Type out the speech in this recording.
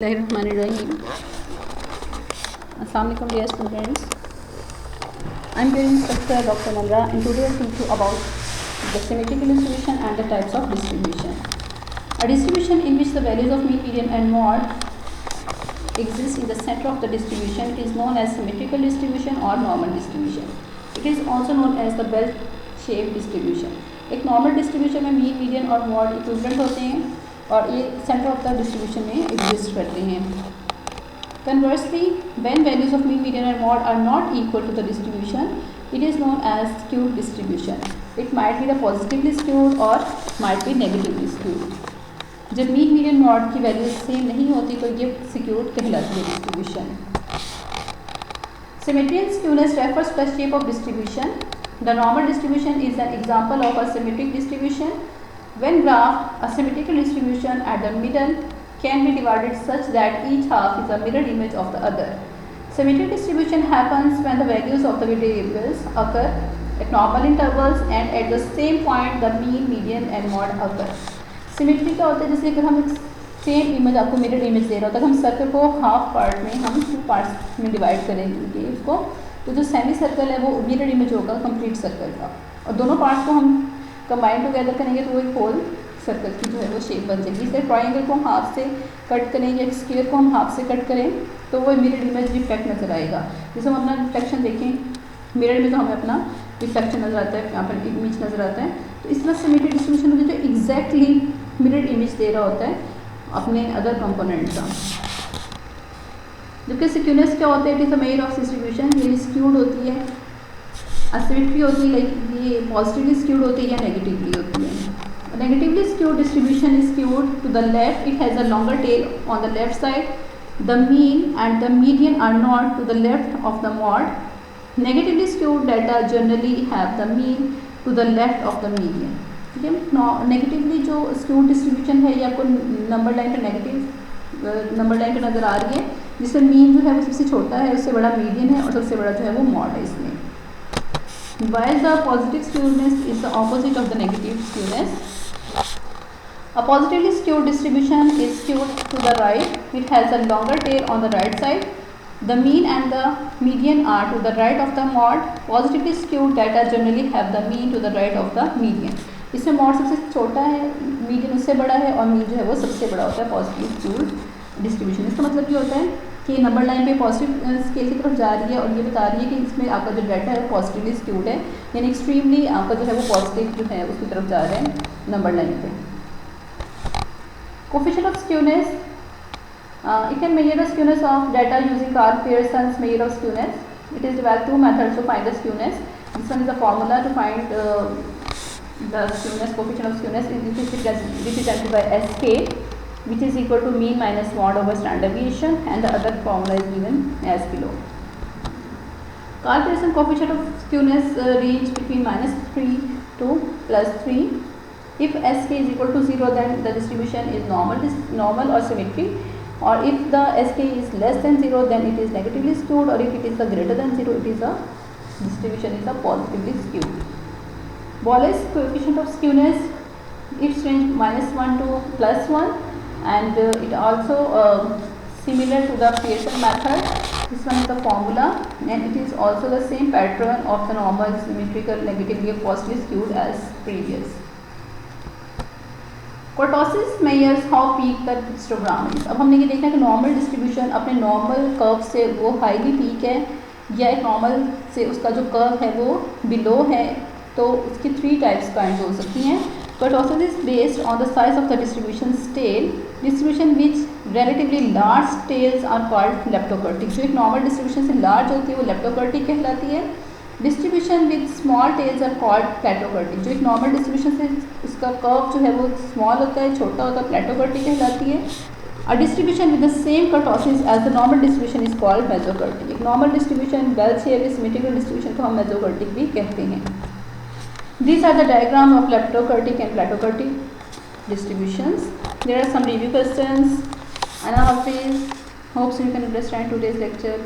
Bismillahirrahmanirrahim. Assalamu alaikum dear students. I am your instructor Dr. Namra and today I will teach you about the symmetrical distribution and the types of distribution. A distribution in which the values of mean, median and mode exist in the center of the distribution, it is known as symmetrical distribution or normal distribution. It is also known as the bell shaped distribution. एक normal distribution में mean, median और mod equivalent होते हैं और ये centre of the distribution में exist करते हैं. Conversely, when values of mean, median and mode are not equal to the distribution, it is known as skewed distribution. It might be the positively skewed or might be negatively skewed. जब mean, median, mod की values same नहीं होती तो ये skewed कहलाती है distribution. Symmetry and skewness refers to the shape of distribution. The normal distribution is an example of a symmetric distribution. When graphed, a symmetrical distribution at the middle can be divided such that each half is a mirror image of the other. Symmetric distribution happens when the values of the variables occur at normal intervals and at the same point the mean, median and mode occur. Symmetry क्या होता है, जैसे अगर हम same image आपको mirror image दे रहा होता है, हम सर्कल को हाफ पार्ट में हम 2 पार्ट्स में डिवाइड करेंगे उसको, तो जो सेमी सर्कल है वो मिरर इमेज होगा कंप्लीट सर्कल का, और दोनों पार्ट्स को हम कंबाइन टुगेदर करेंगे तो वो एक होल सर्कल की जो है वो शेप बन जाएगी. इसलिए ट्रायंगल को हम हाफ से कट करें या स्क्वायर को हम हाफ से कट करें तो वो मिरर इमेज रिफ्लेक्ट नज़र आएगा. जैसे हम अपना रिफ्लेक्शन देखें मिरर में तो हमें अपना रिफ्लेक्शन नज़र आता है, यहाँ पर इमेज नज़र आता है. तो इस तरह से मिरर डिस्ट्रीब्यूशन होती है जो एग्जैक्टली मिरर इमेज दे रहा होता है अपने अदर कंपोनेंट का. जबकि स्क्यूनेस क्या होता है, it is a measure of distribution. ये स्क्यूड होती है, असिमेट्री होती है, लाइक ये पॉजिटिवली स्क्यूड होती है या नेगेटिवली होती है. Negatively skewed distribution is skewed to the left. It has a longer tail on the left side. The mean and the median are not to the left of the mode. Negatively skewed data generally have the mean to the left of the median. ठीक है. Negatively जो skewed distribution है ये आपको number line पर negative number line पर नज़र आ रही है, जिसमें मीन जो है वो सबसे छोटा है, उससे बड़ा मीडियन है और सबसे बड़ा जो है वो मॉड है इसमें. While the positive skewness is the opposite of the negative skewness. A positively skewed distribution is skewed to the right. It has a longer tail on the right side. The mean and the median are to the right of the mode. Positively skewed data generally have the mean to the right of the median. इसमें mod सबसे छोटा है, median उससे बड़ा है और mean जो है वो सबसे बड़ा होता है पॉजिटिव स्क्यूड डिस्ट्रीब्यूशन. इसका मतलब ये होता है कि नंबर लाइन पे पॉजिटिव स्केल की तरफ जा रही है और ये बता रही है कि इसमें आपका जो डाटा है वो पॉजिटिवली स्क्यूड है, यानी एक्सट्रीमली आपका जो है वो पॉजिटिव जो है उसकी तरफ जा रहे हैं नंबर लाइन पे. Coefficient of skewness. You can measure the skewness of data using Karl Pearson's measure of skewness. It is developed 2 methods to find the skewness. This one is the formula to find the skewness, coefficient of skewness, which is represented by Sk, which is equal to mean minus mode over standard deviation, and the other formula is given as below. Karl Pearson coefficient of skewness range between -3 to +3. If Sk is equal to 0, then the distribution is normal or symmetry, or if the Sk is less than 0, then it is negatively skewed, or if it is greater than 0, it is a distribution is a positively skewed. Wallace coefficient of skewness, its range -1 to +1, and it also similar to the Pearson method. This one is the formula, and it is also the same pattern of the normal, symmetrical, negatively, positively skewed as previous. Kurtosis measures how peak the histogram is. अब हमने ये देखना है कि normal distribution अपने normal curve से वो highly peak है या एक नॉर्मल से उसका जो कर्व है वो बिलो है, तो उसकी 3 टाइप्स काइंड हो सकती हैं. Kurtosis is based on the size of the distribution's tail. Distribution which relatively large tails are called leptokurtic. जो एक नॉर्मल डिस्ट्रीब्यूशन से लार्ज होती है वो leptokurtic कहलाती है. Distribution with small tails are called platykurtic. जो एक नॉर्मल डिस्ट्रीब्यूशन से उसका कर्व जो है वो स्मॉल होता है, छोटा होता है, प्लेटोकर्टिक कहलाती है. A distribution with the same kurtosis as the normal distribution is called mesokurtic. एक normal distribution bell shape symmetrical distribution को हम मेसोकर्टिक भी कहते हैं. These are the diagrams of leptokurtic and platokurtic distributions. There are some review questions. Anna Hafiz. Hope you can understand today's lecture.